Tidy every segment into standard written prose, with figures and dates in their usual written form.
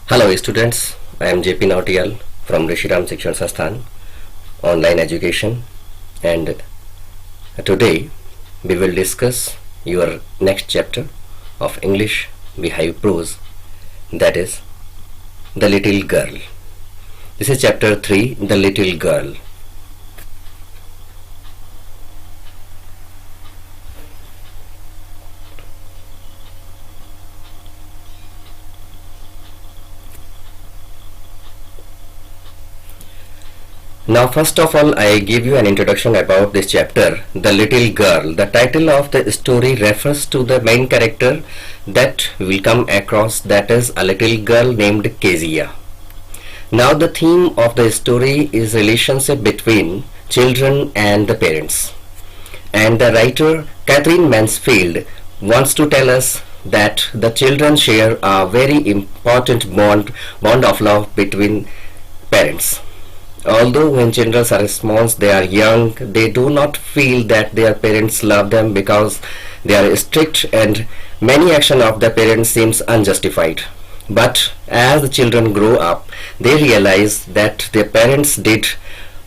Hello students, I am JP Nautiyal from Rishiram Shikshan Sansthan Online Education, and today we will discuss your next chapter of English Beehive Prose, that is The Little Girl. This is chapter 3, The Little Girl. Now first of all, I give you an introduction about this chapter, The Little Girl. The title of the story refers to the main character that we will come across, that is a little girl named Kezia. Now the theme of the story is relationship between children and the parents. And the writer Catherine Mansfield wants to tell us that the children share a very important bond of love between parents. Although when children are small, they are young, they do not feel that their parents love them because they are strict, and many action of the parents seems unjustified. But as the children grow up, they realize that their parents did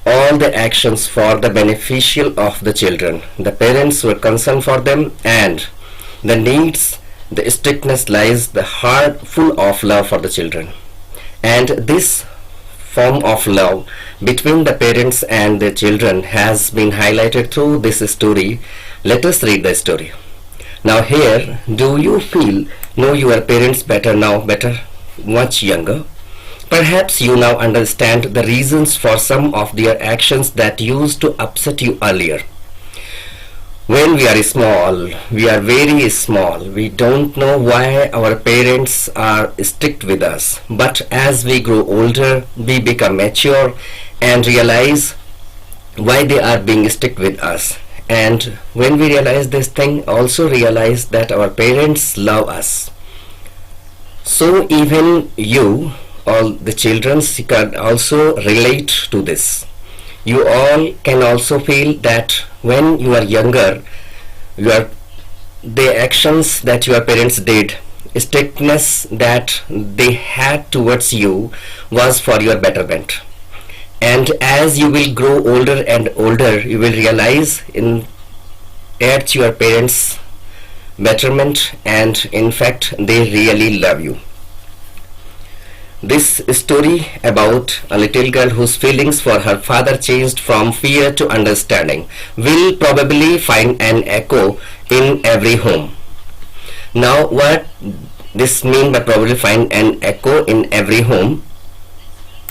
all the actions for the beneficial of the children. The parents were concerned for them, and the needs, the strictness lies the heart full of love for the children. And this form of love between the parents and the children has been highlighted through this story. Let us read the story. Now here, do you know your parents better now, much younger? Perhaps you now understand the reasons for some of their actions that used to upset you earlier. When we are small, we are very small. We don't know why our parents are strict with us. But as we grow older, we become mature and realize why they are being strict with us. And when we realize this thing, also realize that our parents love us. So even you, all the children, can also relate to this. You all can also feel that when you are younger, the actions that your parents did, strictness that they had towards you was for your betterment. And as you will grow older and older, you will realize at your parents' betterment, and in fact they really love you. This story about a little girl whose feelings for her father changed from fear to understanding will probably find an echo in every home. Now what this means by probably find an echo in every home?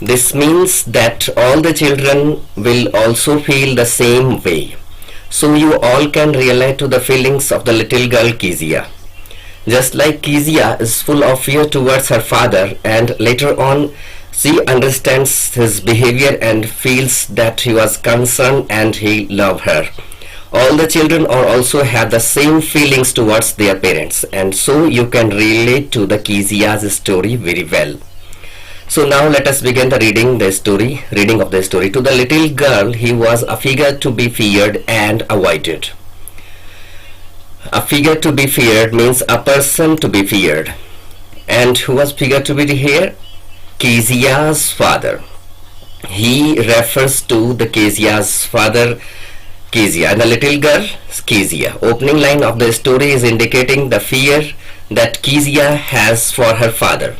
This means that all the children will also feel the same way. So you all can relate to the feelings of the little girl Kezia. Just like Kezia is full of fear towards her father, and later on she understands his behavior and feels that he was concerned and he loved her. All the children also have the same feelings towards their parents, and so you can relate to the Kezia's story very well. So now let us begin the reading of the story. To the little girl, he was a figure to be feared and avoided. A figure to be feared means a person to be feared. And who was figure to be here? Kezia's father. He refers to the Kezia's father, Kezia, and the little girl, Kezia. Opening line of the story is indicating the fear that Kezia has for her father.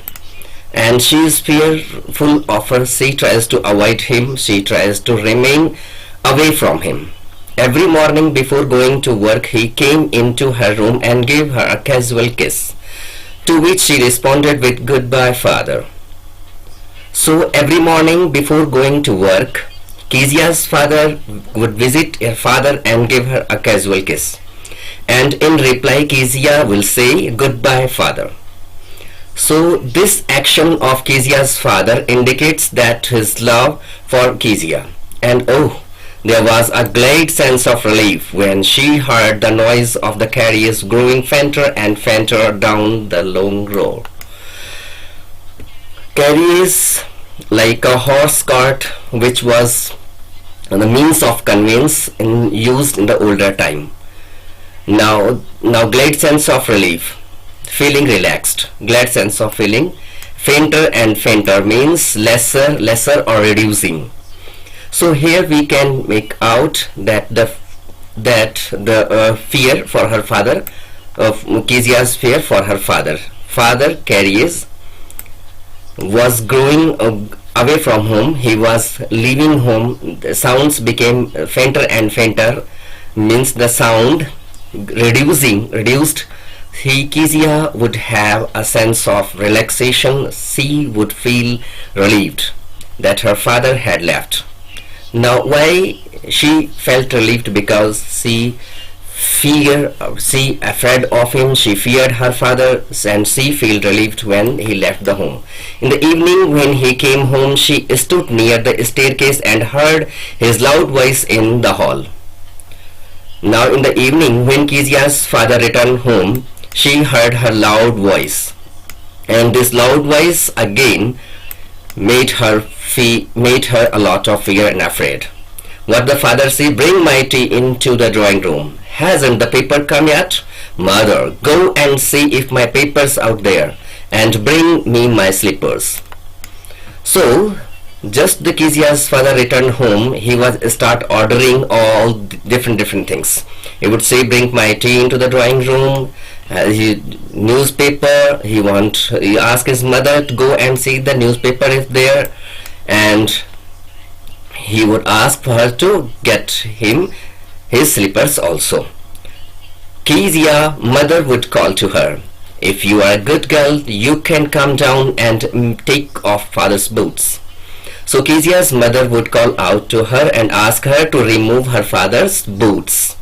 And she is fearful of her. She tries to avoid him. She tries to remain away from him. Every morning before going to work, he came into her room and gave her a casual kiss, to which she responded with "Goodbye, father." So every morning before going to work, Kezia's father would visit her father and give her a casual kiss. And in reply, Kezia will say, "Goodbye, father." So this action of Kezia's father indicates that his love for Kezia. And there was a glad sense of relief when she heard the noise of the carriage growing fainter and fainter down the long road. Carriage, like a horse cart, which was the means of conveyance used in the older time. Now glad sense of relief, feeling relaxed, glad sense of feeling Fainter and fainter means lesser, lesser or reducing. So here we can make out that the fear for her father, of Kezia's fear for her father. Father Carries was growing away from home. He was leaving home. The sounds became fainter and fainter, means the sound reduced. Kezia would have a sense of relaxation. She would feel relieved that her father had left. Now, why she felt relieved? Because she afraid of him. She feared her father, and she felt relieved when he left the home. In the evening, when he came home, she stood near the staircase and heard his loud voice in the hall. Now, in the evening, when Kezia's father returned home, she heard her loud voice, and this loud voice again made her a lot of fear and afraid. What the father said: "Bring my tea into the drawing room. Hasn't the paper come yet? Mother, go and see if my paper's out there, and bring me my slippers." So, just the Kezia's father returned home, he was start ordering all different things. He would say, "Bring my tea into the drawing room." Newspaper. He asked his mother to go and see the newspaper if there, and he would ask for her to get him his slippers also. Kezia mother would call to her, "If you are a good girl, you can come down and take off father's boots." So Kezia's mother would call out to her and ask her to remove her father's boots.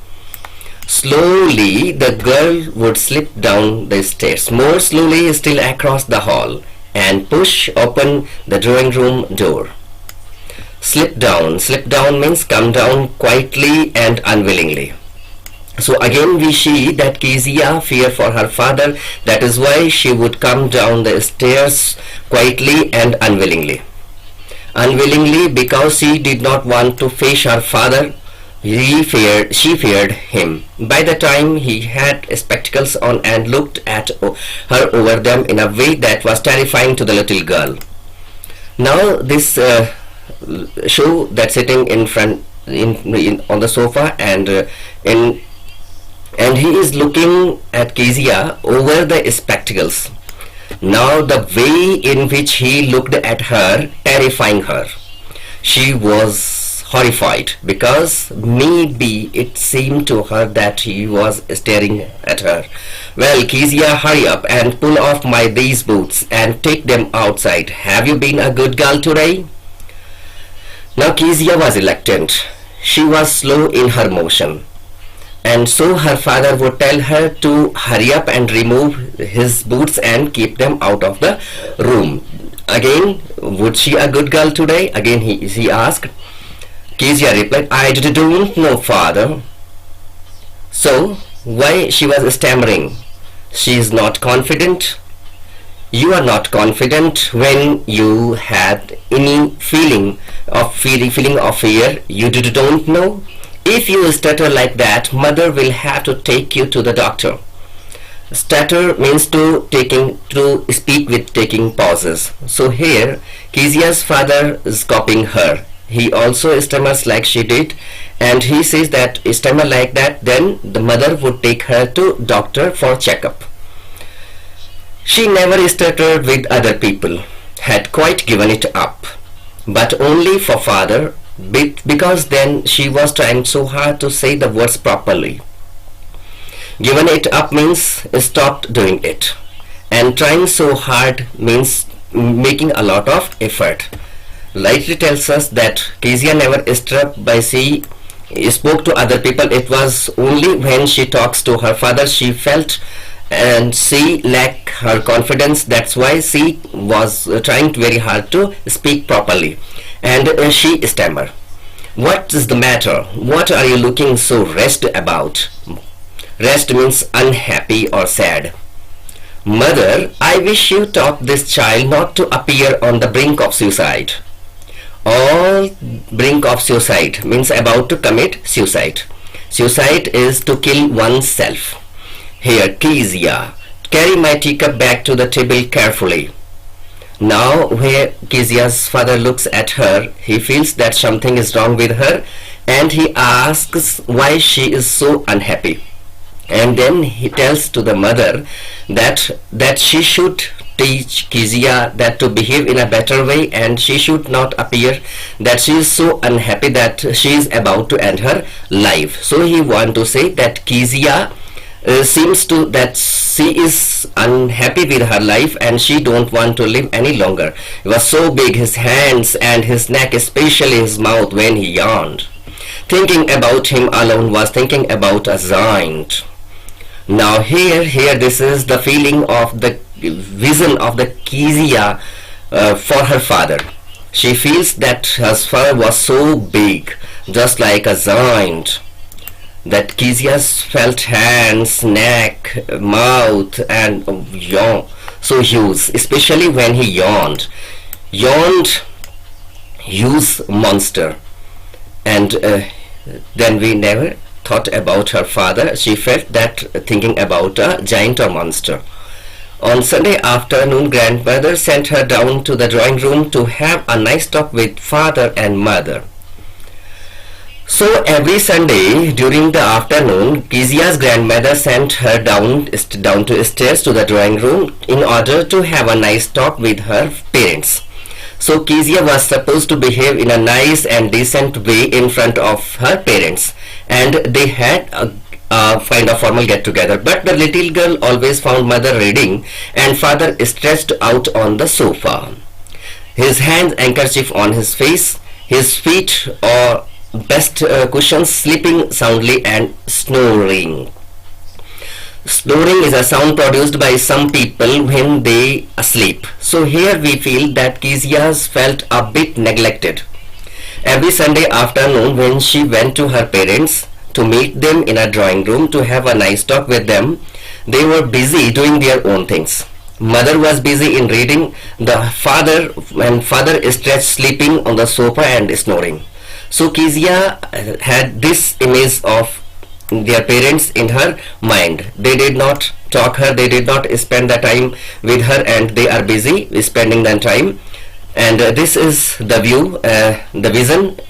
Slowly the girl would slip down the stairs, more slowly still across the hall, and push open the drawing room door. Slip down means come down quietly and unwillingly. So again we see that Kezia fear for her father. That is why she would come down the stairs quietly and unwillingly. Unwillingly, because she did not want to face her father. She feared him. By the time he had spectacles on and looked at her over them in a way that was terrifying to the little girl. Now this show that sitting in front on the sofa, and he is looking at Kezia over the spectacles. Now the way in which he looked at her, terrifying her. She was horrified, because maybe it seemed to her that he was staring at her. "Well, Kezia, hurry up and pull off these boots and take them outside. Have you been a good girl today?" Now Kezia was reluctant. She was slow in her motion, and so her father would tell her to hurry up and remove his boots and keep them out of the room. Again, would she a good girl today? Again he asked. Kezia replied, "I don't know, father." So, why she was stammering? She is not confident. You are not confident when you had any feeling of fear. You don't know. If you stutter like that, mother will have to take you to the doctor. Stutter means to speak with taking pauses. So here, Kezia's father is copying her. He also stammers like she did, and he says that stammer like that, then the mother would take her to doctor for checkup. She never stuttered with other people, had quite given it up, but only for father, because then she was trying so hard to say the words properly. Given it up means stopped doing it, and trying so hard means making a lot of effort. Lightly tells us that Kezia never struck by she spoke to other people. It was only when she talks to her father she felt, and she lacked her confidence. That's why she was trying very hard to speak properly, and she stammered. "What is the matter? What are you looking so rest about?" Rest means unhappy or sad. "Mother, I wish you taught this child not to appear on the brink of suicide." All brink of suicide means about to commit suicide. Suicide is to kill oneself. Here, Kezia, carry my teacup back to the table carefully. Now, where Kezia's father looks at her, he feels that something is wrong with her and he asks why she is so unhappy. And then he tells to the mother that she should teach Kezia that to behave in a better way and she should not appear that she is so unhappy that she is about to end her life. So he want to say that Kezia seems to that she is unhappy with her life and she don't want to live any longer. He was so big, his hands and his neck, especially his mouth when he yawned. Thinking about him alone was thinking about a giant. Now here this is the feeling of the vision of the Kezia for her father. She feels that her father was so big, just like a giant. That Kezia's felt hands, neck, mouth, and yawn so huge, especially when he yawned. Yawned, huge monster. And then we never thought about her father. She felt that thinking about a giant or monster. On Sunday afternoon, grandmother sent her down to the drawing room to have a nice talk with father and mother. So every Sunday during the afternoon, Kezia's grandmother sent her down to stairs to the drawing room in order to have a nice talk with her parents. So Kezia was supposed to behave in a nice and decent way in front of her parents, and they had a kind of formal get together. But the little girl always found mother reading and father stretched out on the sofa, his hand handkerchief on his face, his feet or best cushions, sleeping soundly and snoring. Snoring is a sound produced by some people when they asleep. So here we feel that Kezia felt a bit neglected. Every Sunday afternoon when she went to her parents to meet them in a drawing room to have a nice talk with them, they were busy doing their own things. Mother was busy in reading, the father stretched sleeping on the sofa and snoring. So Kezia had this image of their parents in her mind. They did not talk her, they did not spend the time with her, and they are busy spending that time. And this is the view, the vision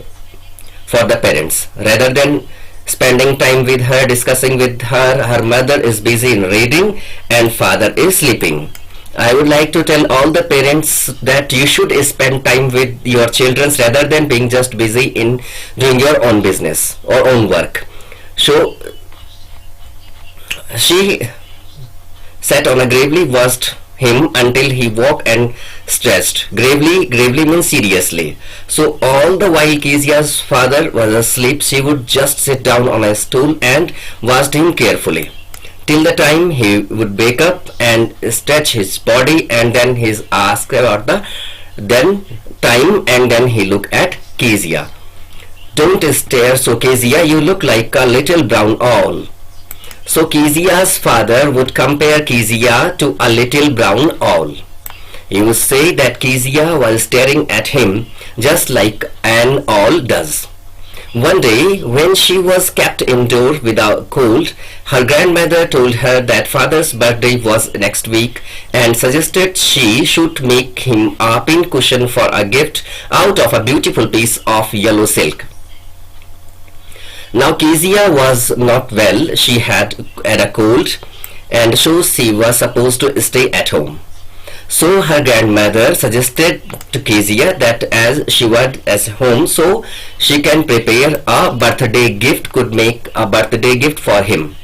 for the parents. Rather than spending time with her, discussing with her, her mother is busy in reading and father is sleeping. I would like to tell all the parents that you should spend time with your children rather than being just busy in doing your own business or own work. So she sat on a gravely, watched him until he woke and stretched. Gravely means seriously. So all the while Kezia's father was asleep, she would just sit down on a stool and watched him carefully till the time he would wake up and stretch his body, and then he asked about the then time, and then he looked at Kezia. Don't stare so, Kezia, you look like a little brown owl. So Kezia's father would compare Kezia to a little brown owl. He would say that Kezia was staring at him just like an owl does. One day, when she was kept indoors with a cold, her grandmother told her that father's birthday was next week and suggested she should make him a pin cushion for a gift out of a beautiful piece of yellow silk. Now Kezia was not well, she had a cold, and so she was supposed to stay at home. So her grandmother suggested to Kezia that as she was at home, so she can prepare a birthday gift, could make a birthday gift for him.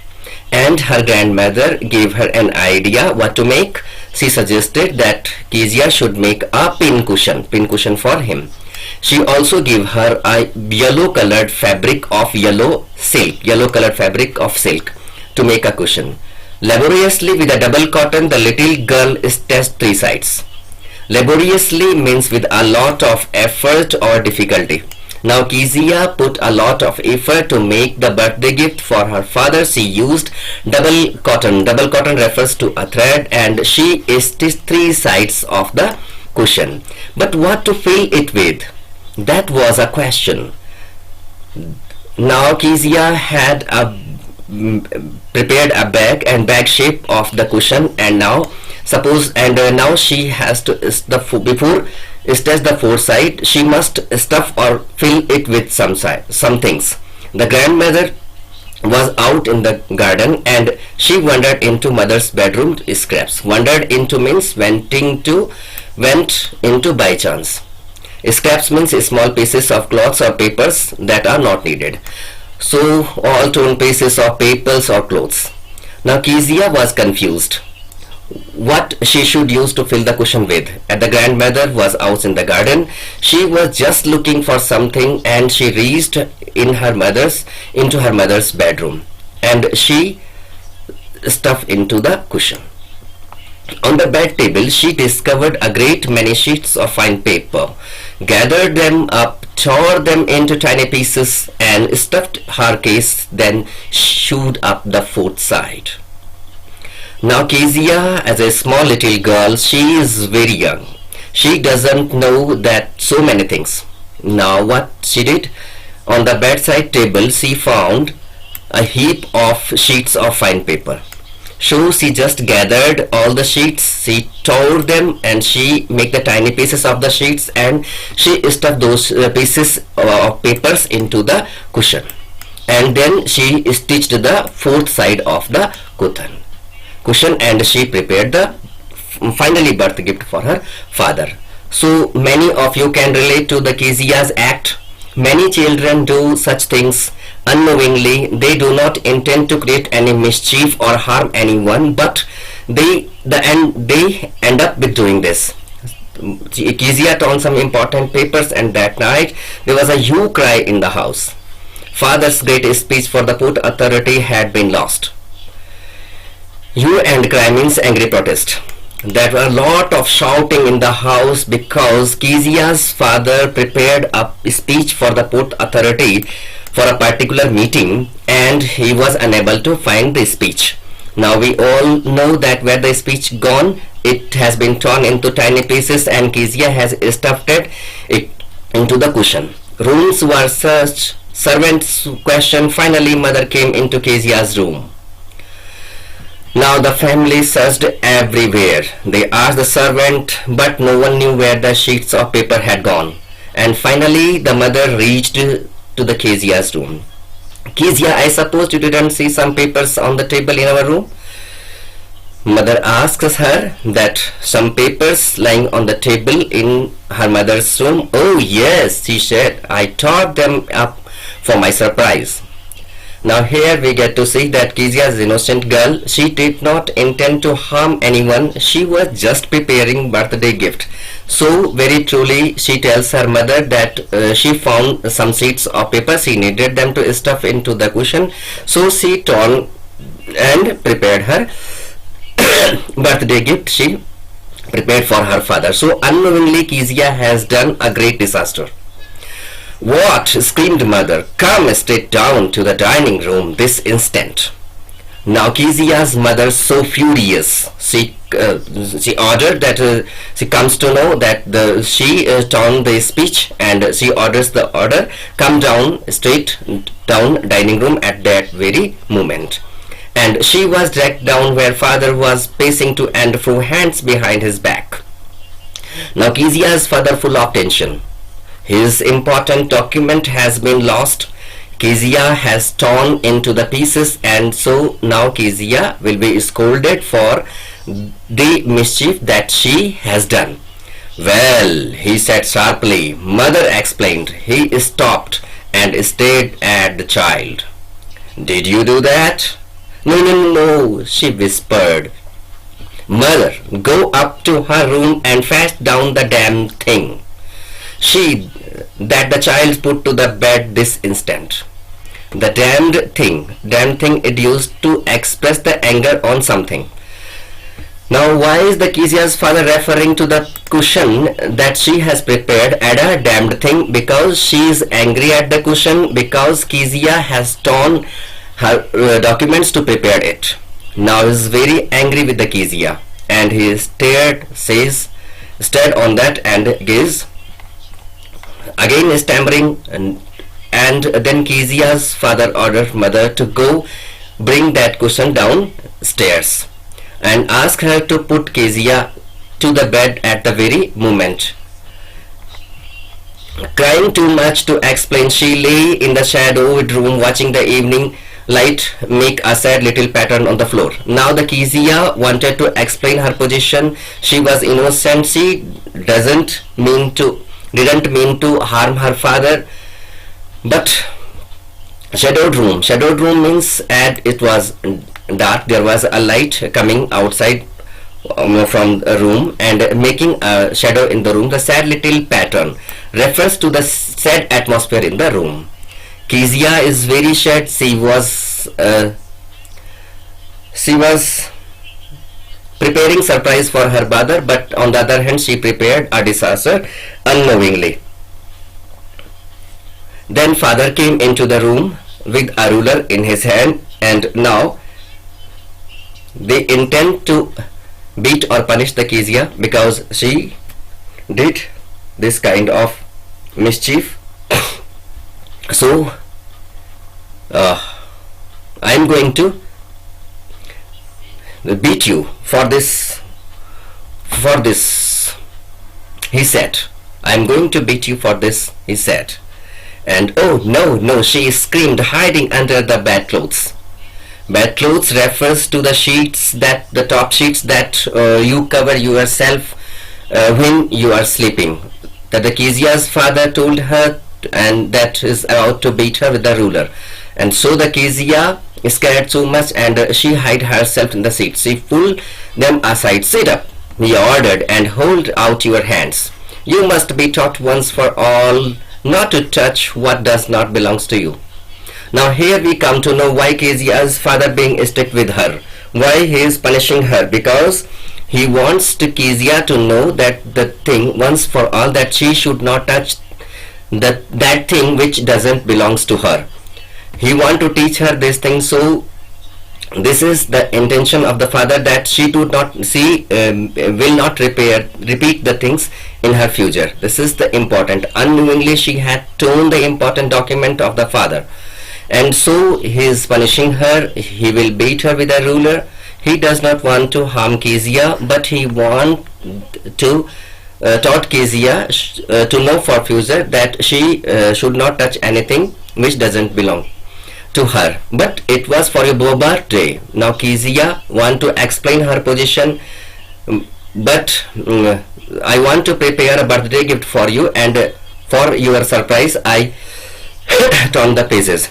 And her grandmother gave her an idea what to make. She suggested that Kezia should make a pin cushion for him. She also gave her a yellow colored fabric of silk to make a cushion. Laboriously with a double cotton, the little girl stitched three sides. Laboriously means with a lot of effort or difficulty. Now Kezia put a lot of effort to make the birthday gift for her father. She used double cotton. Double cotton refers to a thread, and she stitched three sides of the cushion. But what to fill it with? That was a question. Now Kezia had prepared a bag shape of the cushion, and now Suppose, and now she has to before stuff the fourth side, she must stuff or fill it with some things. The grandmother was out in the garden and she wandered into mother's bedroom. Scraps. Wandered into means went into by chance. Scraps means small pieces of cloths or papers that are not needed. So all torn pieces of papers or clothes. Now Kezia was confused what she should use to fill the cushion with. And the grandmother was out in the garden. She was just looking for something and she reached into her mother's bedroom and she stuffed into the cushion. On the bed table she discovered a great many sheets of fine paper, gathered them up, tore them into tiny pieces and stuffed her case, then sewed up the fourth side. Now Kezia, as a small little girl, she is very young. She doesn't know that so many things. Now what she did? On the bedside table she found a heap of sheets of fine paper. So she just gathered all the sheets, she tore them and she made the tiny pieces of the sheets and she stuffed those pieces of papers into the cushion. And then she stitched the fourth side of the cushion and she prepared the finally birth gift for her father. So many of you can relate to the Kezia's act. Many children do such things unknowingly. They do not intend to create any mischief or harm anyone, but they end up with doing this. Kezia torn some important papers and that night there was a hue cry in the house. Father's great speech for the Port Authority had been lost. Hue and cry means angry protest. There were a lot of shouting in the house because Kezia's father prepared a speech for the Port Authority for a particular meeting and he was unable to find the speech. Now we all know that where the speech gone, it has been torn into tiny pieces and Kezia has stuffed it into the cushion. Rooms were searched, servants questioned. Finally mother came into Kezia's room. Now the family searched everywhere. They asked the servant, but no one knew where the sheets of paper had gone. And finally the mother reached to the Kezia's room. Kezia, I suppose you didn't see some papers on the table in our room? Mother asks her that some papers lying on the table in her mother's room. Oh yes, she said, I tore them up for my surprise. Now here we get to see that Kezia is an innocent girl. She did not intend to harm anyone. She was just preparing birthday gift. So very truly she tells her mother that she found some sheets of paper. She needed them to stuff into the cushion. So she torn and prepared her birthday gift she prepared for her father. So unknowingly Kezia has done a great disaster. What? Screamed mother. Come straight down to the dining room this instant. Now Kezia's mother so furious. She ordered that she comes to know that she torn the speech and she orders the order come down straight down dining room at that very moment. And she was dragged down where father was pacing to and fro, hands behind his back. Now Kezia's father full of tension. His important document has been lost. Kezia has torn into the pieces and so now Kezia will be scolded for the mischief that she has done. Well, he said sharply. Mother explained. He stopped and stared at the child. Did you do that? No, she whispered. Mother, go up to her room and fetch down the damn thing. That the child put to the bed this instant. The damned thing it used to express the anger on something. Now why is the Kezia's father referring to the cushion that she has prepared as a damned thing? Because she is angry at the cushion because Kezia has torn her documents to prepare it. Now he is very angry with the Kezia and he stared on that and gazed. Again stammering and then Kezia's father ordered mother to go bring that cushion downstairs. and asked her to put Kezia to the bed at the very moment. Crying too much to explain, she lay in the shadowed room watching the evening light make a sad little pattern on the floor. Now the Kezia wanted to explain her position. She was innocent. She didn't mean to harm her father. But shadowed room means and it was dark. There was a light coming outside from a room and making a shadow in the room. The sad little pattern refers to the sad atmosphere in the room. Kezia is very sad. She was preparing surprise for her mother, but on the other hand she prepared a disaster unknowingly. Then father came into the room with a ruler in his hand, and now they intend to beat or punish the Kezia because she did this kind of mischief. So I am going to beat you for this, he said. I am going to beat you for this, he said. And oh no, she screamed, hiding under the bedclothes. Bedclothes refers to the sheets, that the top sheets that you cover yourself when you are sleeping. That the Kezia's father told her, and that is about to beat her with the ruler. And so the Kezia scared so much, and she hid herself in the seat. She pulled them aside. Sit up, he ordered, and hold out your hands. You must be taught once for all not to touch what does not belongs to you. Now here we come to know why Kezia's father being strict with her. Why he is punishing her? Because he wants to Kezia to know that the thing once for all, that she should not touch that thing which doesn't belongs to her. He want to teach her this thing. So this is the intention of the father, that she will not repeat the things in her future. This is the important. Unknowingly she had torn the important document of the father, and so he is punishing her. He will beat her with a ruler. He does not want to harm Kezia, but he want to taught Kezia to know for future that she should not touch anything which doesn't belong to her. But it was for your birthday. Now Kezia want to explain her position, but I want to prepare a birthday gift for you, and for your surprise I torn the pages.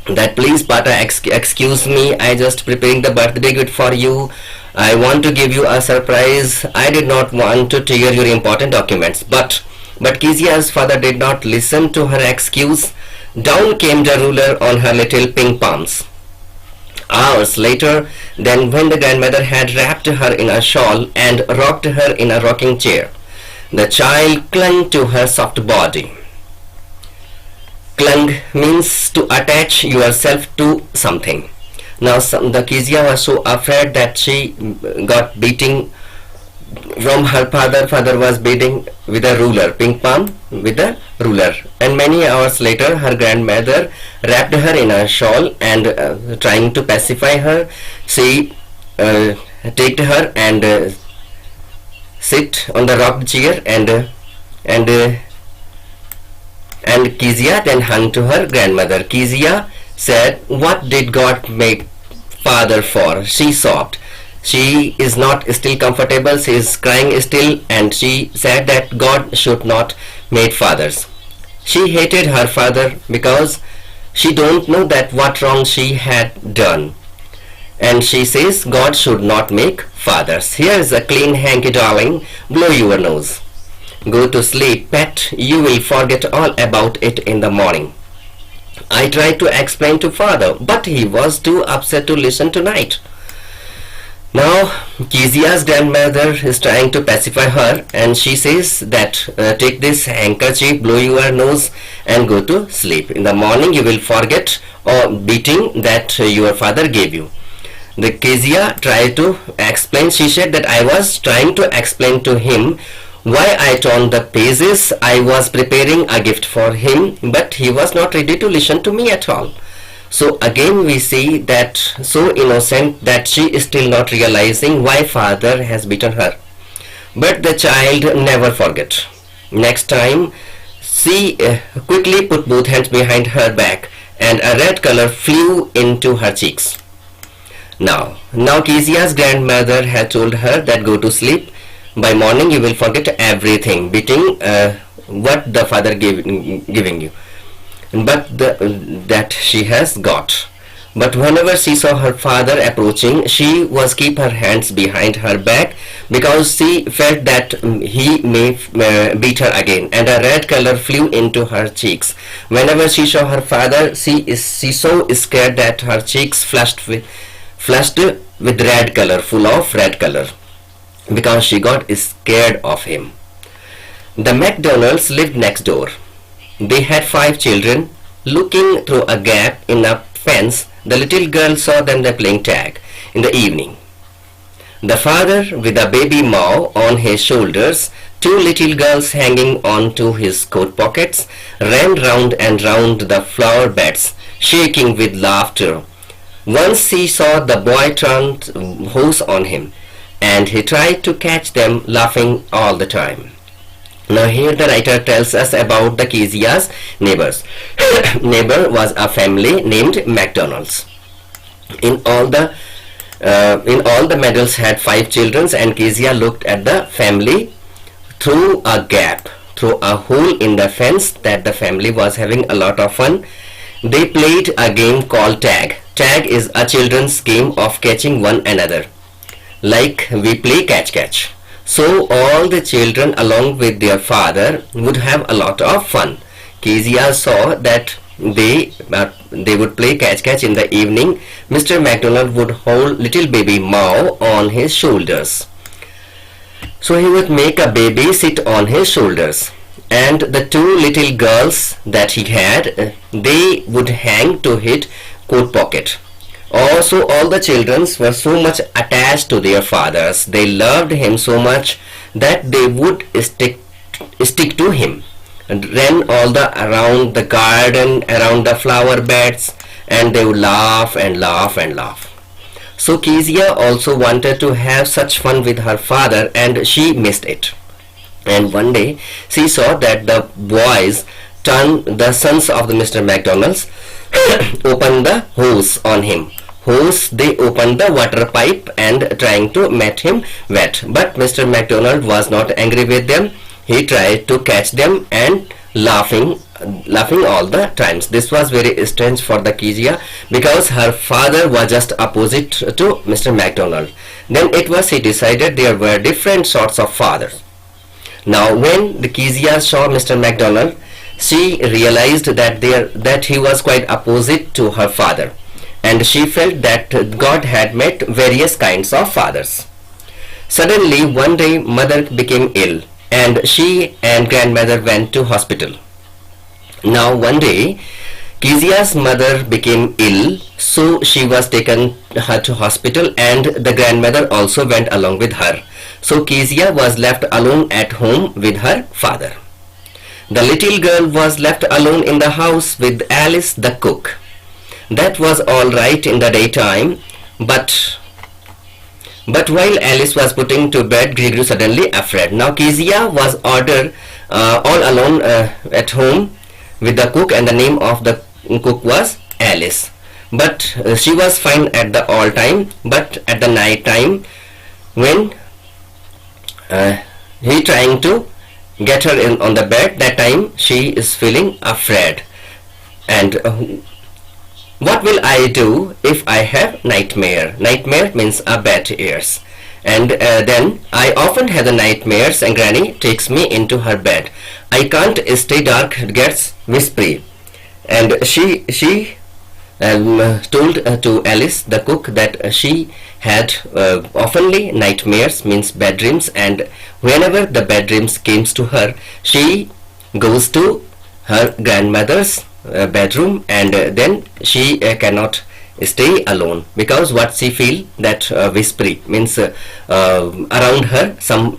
That please Pata, excuse me, I just preparing the birthday gift for you. I want to give you a surprise. I did not want to tear your important documents. But Kezia's father did not listen to her excuse. Down came the ruler on her little pink palms. Hours later, then, when the grandmother had wrapped her in a shawl and rocked her in a rocking chair, the child clung to her soft body. Clung means to attach yourself to something. Now the Kezia was so afraid that she got beating from her father. Father was beating with a ruler, pink palm with a ruler. And many hours later, her grandmother wrapped her in a shawl and trying to pacify her, she take her and sit on the rocked chair, and Kezia then hung to her grandmother. Kezia said, "What did God make father for?" She sobbed. She is not still comfortable. She is crying still, and she said that God should not make fathers. She hated her father because she don't know that what wrong she had done. And she says God should not make fathers. Here is a clean hanky, darling. Blow your nose. Go to sleep, pet. You will forget all about it in the morning. I tried to explain to father, but he was too upset to listen tonight. Now Kezia's grandmother is trying to pacify her, and she says that take this handkerchief, blow your nose, and go to sleep. In the morning you will forget or beating that your father gave you. The Kezia tried to explain. She said that I was trying to explain to him why I torn the pages. I was preparing a gift for him, but he was not ready to listen to me at all. So again we see that so innocent that she is still not realizing why father has beaten her. But the child never forget. Next time she quickly put both hands behind her back and a red color flew into her cheeks. Now Kezia's grandmother had told her that go to sleep. By morning you will forget everything, beating what the father giving you. But that she has got. But whenever she saw her father approaching, she was keep her hands behind her back because she felt that he may beat her again, and a red color flew into her cheeks. Whenever she saw her father, she so scared that her cheeks flushed with red color, full of red color, because she got scared of him. The McDonalds lived next door. They had 5 children. Looking through a gap in a fence, the little girl saw them playing tag in the evening. The father, with a baby Mao on his shoulders, 2 little girls hanging on to his coat pockets, ran round and round the flower beds, shaking with laughter. Once he saw the boy turned hose on him, and he tried to catch them, laughing all the time. Now here the writer tells us about the Kezia's neighbors. Neighbor was a family named McDonalds. In all the Meadows had 5 children, and Kezia looked at the family through a gap, through a hole in the fence, that the family was having a lot of fun. They played a game called tag. Tag is a children's game of catching one another, like we play catch. So all the children along with their father would have a lot of fun. Kezia saw that they would play catch in the evening. Mr. McDonald would hold little baby Mao on his shoulders. So he would make a baby sit on his shoulders, and the 2 little girls that he had, they would hang to his coat pocket. Also, all the children were so much attached to their fathers. They loved him so much that they would stick to him and ran all around the garden, around the flower beds, and they would laugh and laugh and laugh. So Kezia also wanted to have such fun with her father, and she missed it. And one day she saw that the boys, the sons of the Mr. McDonald's, opened the hose on him. They opened the water pipe and trying to make him wet. But Mr. McDonald was not angry with them. He tried to catch them and laughing all the times. This was very strange for the Kezia, because her father was just opposite to Mr. McDonald. Then he decided there were different sorts of fathers. Now when the Kezia saw Mr. McDonald, she realized that he was quite opposite to her father, and she felt that God had made various kinds of fathers. Suddenly one day mother became ill, and she and grandmother went to hospital. Now one day Kezia's mother became ill, so she was taken her to hospital, and the grandmother also went along with her. So Kezia was left alone at home with her father. The little girl was left alone in the house with Alice the cook. That was all right in the daytime, but while Alice was putting to bed, grew suddenly afraid. Now Kezia was ordered all alone at home with the cook, and the name of the cook was Alice. But she was fine at the all time, but at the night time, when he trying to get her in on the bed, that time she is feeling afraid. And what will I do if I have nightmare? Nightmare means a bad ears. And then I often have the nightmares, and Granny takes me into her bed. I can't stay dark, gets whispery. And she told to Alice the cook that she had oftenly nightmares, means bad dreams, and whenever the bad dreams came to her, she goes to her grandmother's bedroom, and then she cannot stay alone, because what she feel that whispery means around her some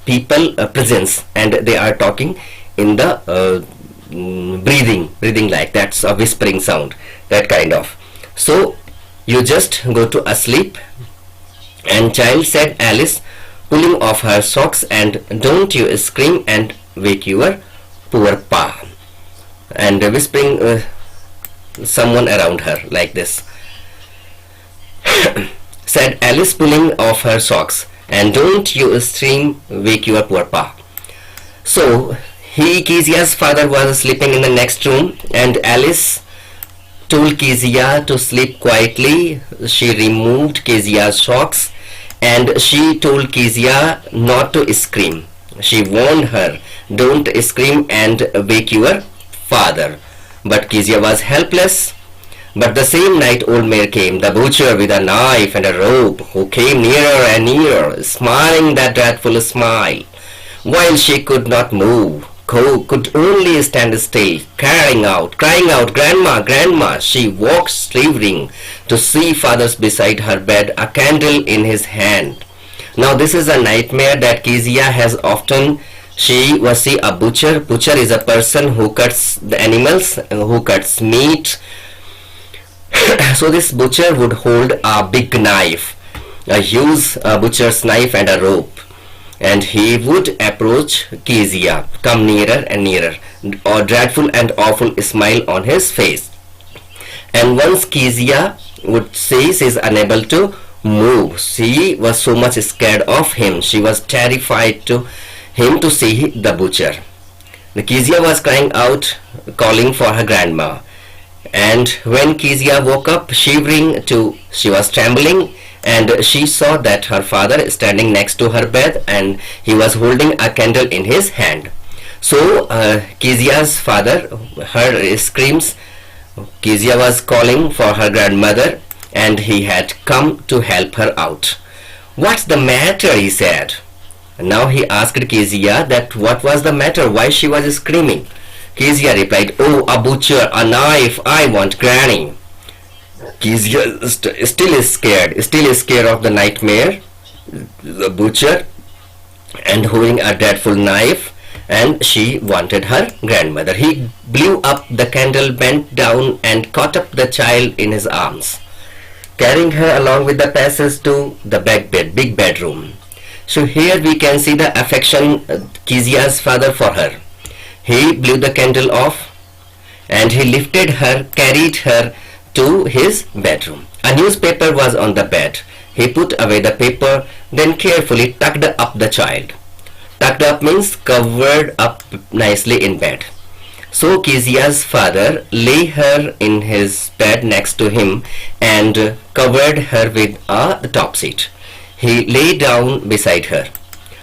people presence, and they are talking in the breathing like that's a whispering sound, that kind of. So you just go to asleep. And child, said Alice, pulling off her socks, and don't you scream and wake your poor pa. And whispering someone around her like this. Said Alice, pulling off her socks, and don't you scream, wake your poor pa. So Kezia's father was sleeping in the next room, and Alice told Kezia to sleep quietly. She removed Kezia's socks, and she told Kezia not to scream. She warned her, don't scream and wake your father. But Kezia was helpless. But the same night old Mayor came, the butcher with a knife and a rope, who came nearer and nearer, smiling that dreadful smile, while she could not move, could only stand still, crying out, Grandma, Grandma. She walked shivering to see father beside her bed, a candle in his hand. Now this is a nightmare that Kezia has often. She was a butcher. Butcher is a person who cuts the animals, who cuts meat. So this butcher would hold a big knife, a huge butcher's knife and a rope, and he would approach Kezia, come nearer and nearer, a dreadful and awful smile on his face. And once Kezia would say she is unable to move, she was so much scared of him, she was terrified to him to see the butcher. The Kezia was crying out, calling for her grandma. And when Kezia woke up shivering too, she was trembling, and she saw that her father standing next to her bed, and he was holding a candle in his hand. So Kezia's father heard screams. Kezia was calling for her grandmother, and he had come to help her out. What's the matter? He said. Now he asked Kezia that what was the matter, why she was screaming. Kezia replied, oh, a butcher, a knife, I want Granny. Kezia still is scared of the nightmare, the butcher, and holding a dreadful knife, and she wanted her grandmother. He blew up the candle, bent down, and caught up the child in his arms, carrying her along with the passage to the big bedroom. So here we can see the affection Kezia's father for her. He blew the candle off, and he lifted her, carried her to his bedroom. A newspaper was on the bed. He put away the paper, then carefully tucked up the child. Tucked up means covered up nicely in bed. So Kezia's father lay her in his bed next to him and covered her with a top sheet. He lay down beside her,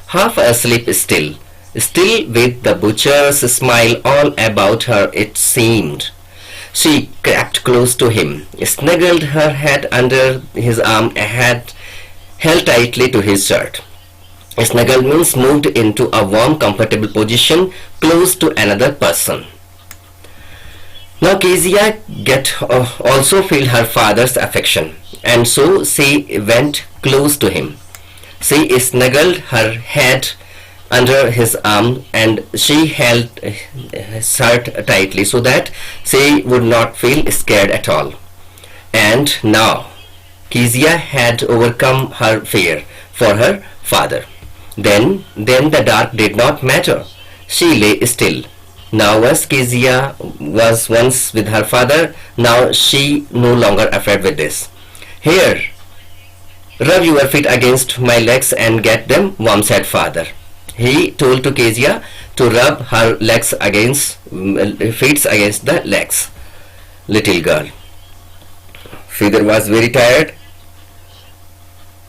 half asleep still with the butcher's smile all about her, it seemed. She crept close to him, snuggled her head under his arm, and held tightly to his shirt. Snuggle means moved into a warm, comfortable position close to another person. Now Kezia also feel her father's affection, and so she went close to him. She snuggled her head under his arm, and she held his shirt tightly so that she would not feel scared at all. And now Kezia had overcome her fear for her father. Then the dark did not matter. She lay still. Now as Kezia was once with her father, now she no longer afraid with this. Here, rub your feet against my legs and get them warm, said father. He told to Kezia to rub her legs against feet against the legs. Little girl. Feather was very tired,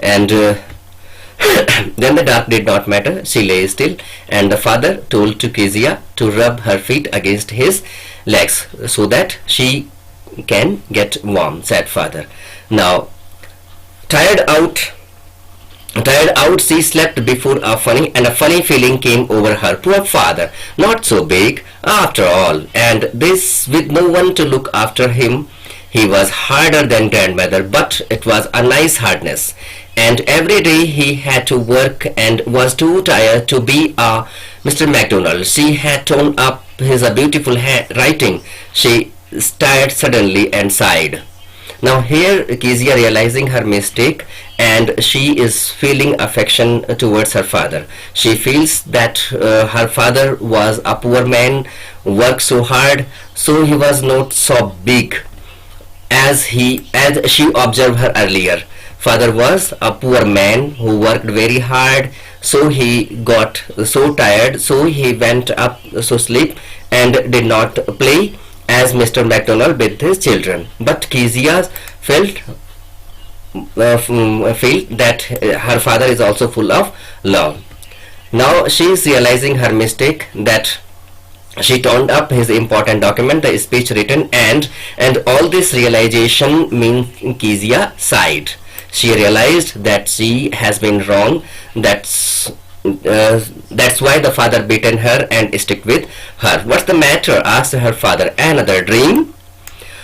and then the dark did not matter. She lay still, and the father told to Kezia to rub her feet against his legs so that she can get warm, said father. Now, tired out, she slept before a funny feeling came over her. Poor father, not so big after all, and this with no one to look after him. He was harder than grandmother, but it was a nice hardness. And every day he had to work and was too tired to be a Mr. McDonald. She had torn up his beautiful writing. She stirred suddenly and sighed. Now here Kezia realizing her mistake, and she is feeling affection towards her father. She feels that her father was a poor man, worked so hard, so he was not so big as she observed her earlier. Father was a poor man who worked very hard, so he got so tired, so he went up to sleep and did not play as Mr. McDonald with his children. But Kezia felt feel that her father is also full of love. Now she is realizing her mistake, that she turned up his important document, the speech written, and all this realization means Kezia sighed. She realized that she has been wrong. That's why the father beaten her and stick with her. What's the matter? Asked her father. Another dream?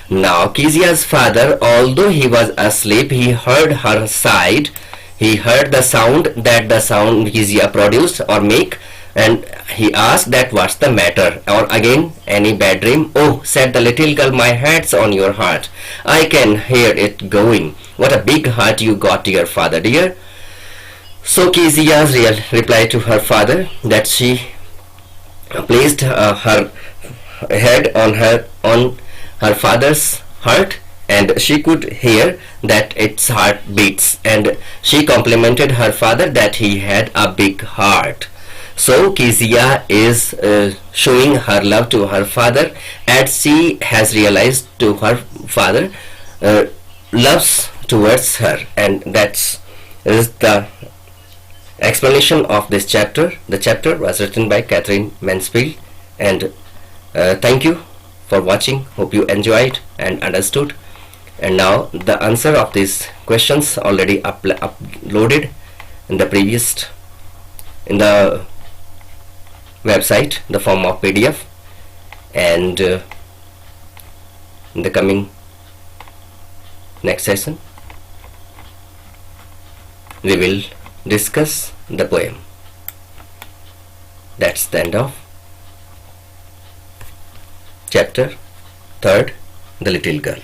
Now Kezia's father, although he was asleep, he heard her sighed. He heard the sound Kezia produced or make, and he asked that what's the matter, or again any bad dream. Oh, said the little girl, my head's on your heart. I can hear it going. What a big heart you got, dear father, dear. So Kezia's reply to her father that she placed her head on her father's heart, and she could hear that its heart beats, and she complimented her father that he had a big heart. So Kezia is showing her love to her father, as she has realized to her father loves towards her, and that is the explanation of this chapter. The chapter was written by Catherine Mansfield, and thank you for watching. Hope you enjoyed and understood. And now the answer of these questions already uploaded in the website, the form of PDF, and in the coming next session we will discuss the poem. That's the end of chapter 3rd, The Little Girl.